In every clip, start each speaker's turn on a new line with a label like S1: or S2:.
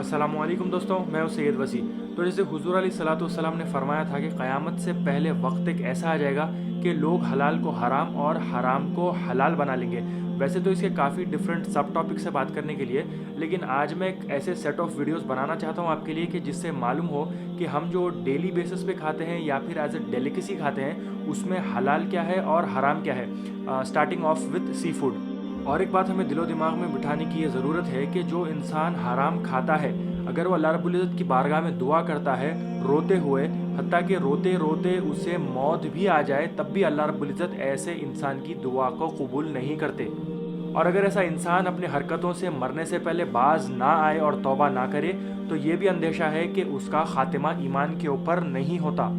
S1: अस्सलामुअलैकुम दोस्तों, मैं हूं सैयद वसी। तो जैसे हुजूर अलैहिस्सलातु वस्सलाम ने फरमाया था कि क़यामत से पहले वक्त एक ऐसा आ जाएगा कि लोग हलाल को हराम और हराम को हलाल बना लेंगे। वैसे तो इसके काफ़ी डिफरेंट सब टॉपिक से बात करने के लिए, लेकिन आज मैं एक ऐसे सेट ऑफ वीडियोस बनाना चाहता हूं आपके लिए कि जिससे मालूम हो कि हम जो डेली बेसिस पे खाते हैं या फिर एज ए डेलिकेसी खाते हैं, उसमें हलाल क्या है और हराम क्या है। Starting off with seafood. और एक बात हमें दिलो दिमाग में बिठाने की ये ज़रूरत है कि जो इंसान हराम खाता है, अगर वो अल्लाह रब्बुल इज़्ज़त की बारगाह में दुआ करता है रोते हुए, हत्ता कि रोते रोते उसे मौत भी आ जाए, तब भी अल्लाह रब्बुल इज़्ज़त ऐसे इंसान की दुआ को कबूल नहीं करते। और अगर ऐसा इंसान अपने हरकतों से मरने से पहले बाज ना आए और तौबा ना करे, तो ये भी अंदेशा है कि उसका खातिमा ईमान के ऊपर नहीं होता।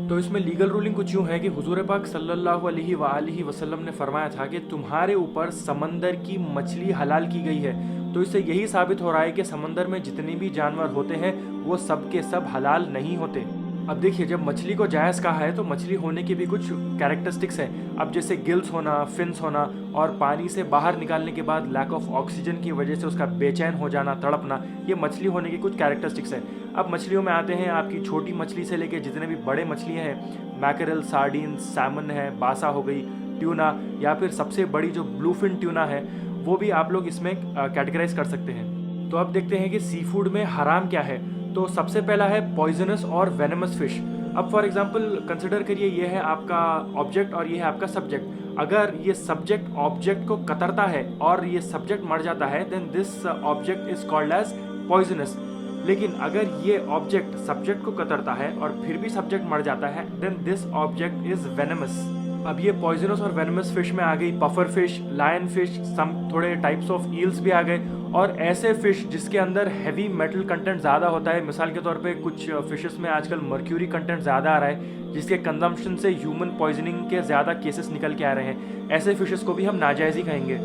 S1: तो इसमें लीगल रूलिंग कुछ यूँ है कि हुजूर पाक सल्लल्लाहु अलैहि वसल्लम ने फरमाया था कि तुम्हारे ऊपर समंदर की मछली हलाल की गई है। तो इससे यही साबित हो रहा है कि समंदर में जितने भी जानवर होते हैं वो सब के सब हलाल नहीं होते। अब देखिए, जब मछली को जायज़ कहा है तो मछली होने की भी कुछ कैरेक्टरिस्टिक्स हैं। अब जैसे गिल्स होना, फिन्स होना और पानी से बाहर निकालने के बाद लैक ऑफ ऑक्सीजन की वजह से उसका बेचैन हो जाना, तड़पना, ये मछली होने की कुछ कैरेक्टरिस्टिक्स हैं। अब मछलियों में आते हैं आपकी छोटी मछली से लेके जितने भी बड़े मछलियाँ हैं, मैकरेल, सार्डिन, सैमन है, बासा हो गई, ट्यूना, या फिर सबसे बड़ी जो ब्लूफिन ट्यूना है, वो भी आप लोग इसमें कैटेगराइज कर सकते हैं। तो अब देखते हैं कि सी फूड में हराम क्या है। तो सबसे पहला है पॉइजनस और वेनमस फिश। अब फॉर एग्जांपल कंसिडर करिए, ये है आपका ऑब्जेक्ट और ये है आपका सब्जेक्ट। अगर ये सब्जेक्ट ऑब्जेक्ट को कतरता है और ये सब्जेक्ट मर जाता है, then this object is called as poisonous. लेकिन अगर ये ऑब्जेक्ट सब्जेक्ट को कतरता है और फिर भी सब्जेक्ट मर जाता है, then this object is venomous. अब ये पॉइजनस और वेनमस फिश में आ गई puffer fish, lion fish, some थोड़े टाइप्स ऑफ ईल्स भी आ गए, और ऐसे फिश जिसके अंदर हैवी मेटल कंटेंट ज़्यादा होता है। मिसाल के तौर पे कुछ फिशेस में आजकल मर्क्यूरी कंटेंट ज़्यादा आ रहा है, जिसके कंजम्पशन से ह्यूमन पॉइजनिंग के ज़्यादा केसेस निकल के आ रहे हैं। ऐसे फिशेस को भी हम नाजायज़ ही कहेंगे।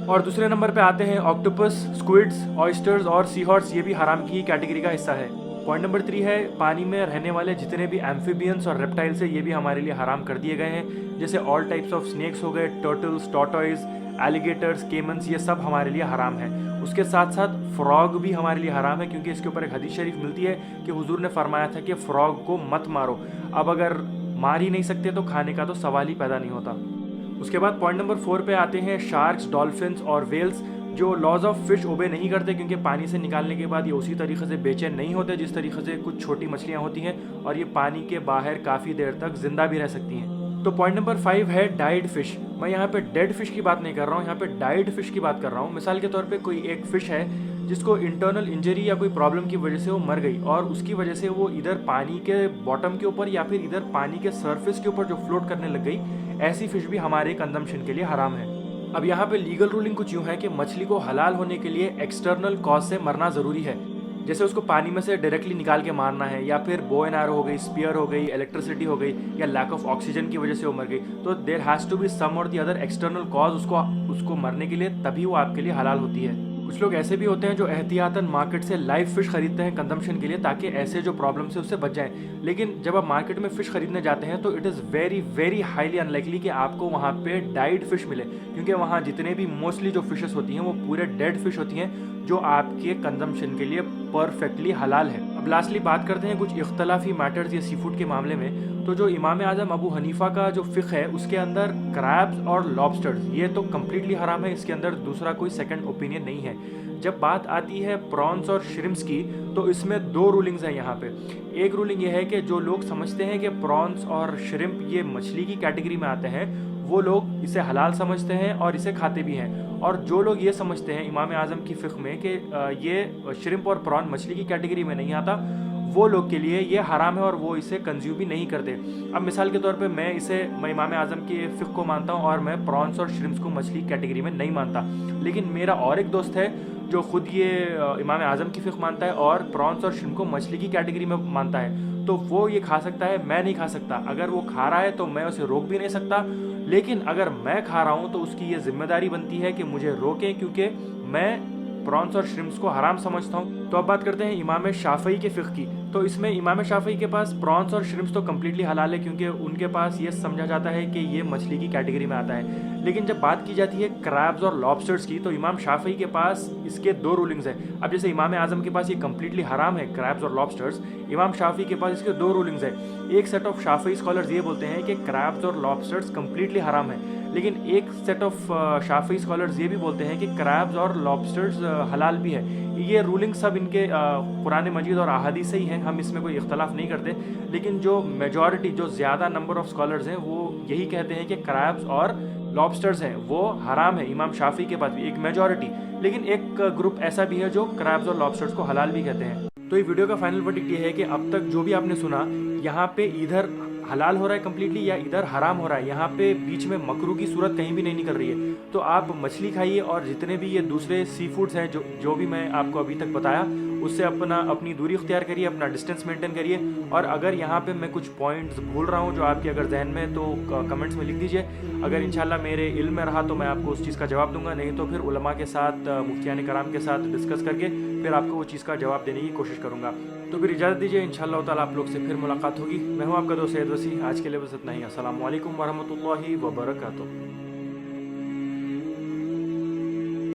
S1: और दूसरे नंबर पे आते हैं ऑक्टोपस, स्क्विड्स, ऑयस्टर्स और सी हॉर्स। ये भी हराम की कैटेगरी का हिस्सा है। पॉइंट नंबर 3 है पानी में रहने वाले जितने भी एम्फीबियंस और रेप्टाइल्स है, ये भी हमारे लिए हराम कर दिए गए हैं। जैसे ऑल टाइप्स ऑफ स्नेक्स हो गए, टर्टल्स, टॉर्टॉइज, एलिगेटर्स, केमन्स, ये सब हमारे लिए हराम है। उसके साथ साथ फ्रॉग भी हमारे लिए हराम है, क्योंकि इसके ऊपर एक हदीस शरीफ मिलती है कि हुजूर ने फरमाया था कि फ्रॉग को मत मारो। अब अगर मार ही नहीं सकते तो खाने का तो सवाल ही पैदा नहीं होता। उसके बाद पॉइंट नंबर 4 पे आते हैं शार्क्स, डॉल्फिन्स और वेल्स, जो लॉज ऑफ फिश ओबे नहीं करते, क्योंकि पानी से निकालने के बाद ये उसी तरीके से बेचैन नहीं होते जिस तरीके से कुछ छोटी मछलियाँ होती हैं, और ये पानी के बाहर काफ़ी देर तक जिंदा भी रह सकती हैं। तो पॉइंट नंबर 5 है डाइड फिश। मैं यहाँ पे डेड फिश की बात नहीं कर रहा हूँ, यहाँ पे डाइड फिश की बात कर रहा हूँ। मिसाल के तौर पे कोई एक फिश है जिसको इंटरनल इंजरी या कोई प्रॉब्लम की वजह से वो मर गई, और उसकी वजह से वो इधर पानी के बॉटम के ऊपर या फिर इधर पानी के सरफेस के ऊपर जो फ्लोट करने लग गई, ऐसी फिश भी हमारे कंजम्पशन के लिए हराम है। अब यहाँ पे लीगल रूलिंग कुछ यूँ है कि मछली को हलाल होने के लिए एक्सटर्नल कॉज से मरना ज़रूरी है। जैसे उसको पानी में से डायरेक्टली निकाल के मारना है, या फिर बो एंड एरो हो गई, स्पीयर हो गई, इलेक्ट्रिसिटी हो गई, या लैक ऑफ ऑक्सीजन की वजह से वो मर गई। तो there has to be some और दी अदर एक्सटर्नल कॉज उसको मरने के लिए, तभी वो आपके लिए हलाल होती है। कुछ लोग ऐसे भी होते हैं जो एहतियातन मार्केट से लाइव फिश खरीदते हैं कंजम्पशन के लिए, ताकि ऐसे जो प्रॉब्लम से उससे बच जाएं। लेकिन जब आप मार्केट में फ़िश खरीदने जाते हैं तो it is very very highly unlikely कि आपको वहाँ पे डाइड फिश मिले, क्योंकि वहाँ जितने भी मोस्टली जो फिशेस होती हैं वो पूरे डेड फिश होती हैं, जो आपके कंजम्पशन के लिए परफेक्टली हलाल है। अब लास्टली बात करते हैं कुछ इख्तलाफी मैटर्स ये सी फूड के मामले में। तो जो इमाम आज़म अबू हनीफा का जो फ़िक़्ह है, उसके अंदर क्रैब्स और लॉबस्टर्स ये तो कम्प्लीटली हराम है, इसके अंदर दूसरा कोई सेकंड ओपिनियन नहीं है। जब बात आती है प्रॉन्स और श्रिम्प्स की, तो इसमें 2 रूलिंग्स हैं यहाँ पे। एक रूलिंग ये है कि जो लोग समझते हैं कि प्रॉन्स और श्रिम्प ये मछली की कैटेगरी में आते हैं, वो लोग इसे हलाल समझते हैं और इसे खाते भी हैं। और जो लोग ये समझते हैं इमाम आज़म की फ़िक़्ह में कि ये श्रिम्प और प्रॉन मछली की कैटेगरी में नहीं आता, वो लोग के लिए ये हराम है और वो इसे कंज्यूम भी नहीं करते। अब मिसाल के तौर पे मैं इमाम आज़म के फ़िक़्ह को मानता हूँ और मैं प्रॉन्स और श्रिम्प्स को मछली कैटेगरी में नहीं मानता। लेकिन मेरा और एक दोस्त है जो खुद ये इमाम आज़म की फ़िक़्ह मानता है और प्रॉन्स और श्रिम्प को मछली की कैटेगरी में मानता है। तो वो ये खा सकता है, मैं नहीं खा सकता। अगर वो खा रहा है तो मैं उसे रोक भी नहीं सकता, लेकिन अगर मैं खा रहा हूँ तो उसकी ये जिम्मेदारी बनती है कि मुझे रोकें, क्योंकि मैं प्रॉन्स और श्रिम्स को हराम समझता हूँ। तो अब बात करते हैं इमाम शाफई के फ़िक़्ह की। तो इसमें इमाम शाफई के पास प्रॉन्स और श्रिम्स तो कम्प्लीटली हलाल है, क्योंकि उनके पास ये समझा जाता है कि ये मछली की कैटेगरी में आता है। लेकिन जब बात की जाती है क्रैब्स और लॉबस्टर्स की, तो इमाम शाफई के पास इसके दो रूलिंग्स हैं। अब जैसे इमाम आज़म के पास ये कम्प्लीटली हराम है क्रैब्स और लॉबस्टर्स, इमाम शाफी के पास इसके दो रूलिंग्स है। एक सेट ऑफ शाफई स्कॉलर्स ये बोलते हैं कि क्रैब्स और लॉबस्टर्स कम्प्लीटली हराम है, लेकिन एक सेट ऑफ शाफी स्कॉलर्स ये भी बोलते हैं कि क्रैब्स और लॉबस्टर्स हलाल भी है। ये रूलिंग सब इनके कुरान मजीद और अहादीस से ही हैं, हम इसमें कोई इख्तलाफ नहीं करते। लेकिन जो मेजॉरिटी, जो ज़्यादा नंबर ऑफ स्कॉलर्स हैं, वो यही कहते हैं कि क्रैब्स और लॉबस्टर्स हैं वो हराम है। इमाम शाफी के पास भी एक मेजॉरिटी, लेकिन एक ग्रुप ऐसा भी है जो क्रैब्स और लॉबस्टर्स को हलाल भी कहते हैं। तो ये वीडियो का फाइनल वर्डिक्ट ये है कि अब तक जो भी आपने सुना, यहाँ पे इधर हलाल हो रहा है कम्प्लीटली या इधर हराम हो रहा है, यहाँ पे बीच में मकरू की सूरत कहीं भी नहीं निकल रही है। तो आप मछली खाइए और जितने भी ये दूसरे सी फूड्स हैं जो भी मैं आपको अभी तक बताया, उससे अपनी दूरी इख्तियार करिए, अपना डिस्टेंस मेंटेन करिए। और अगर यहाँ पे मैं कुछ पॉइंट्स भूल रहा हूँ जो आपके अगर जहन में, तो कमेंट्स में लिख दीजिए। अगर इंशाल्लाह मेरे इल्म में रहा तो मैं आपको उस चीज़ का जवाब दूंगा, नहीं तो फिर उलमा के साथ, मुफ्तियान कराम के साथ डिस्कस करके फिर आपको वो चीज़ का जवाब देने की कोशिश करूँगा। तो फिर इजाज़त दीजिए, इंशाअल्लाह ताला आप लोग से फिर मुलाकात होगी। मैं हूँ आपका दोस्त सैयद वसी। आज के लिए बस इतना ही। अस्सलामु अलैकुम वरहमतुल्लाहि वबरकातुहू।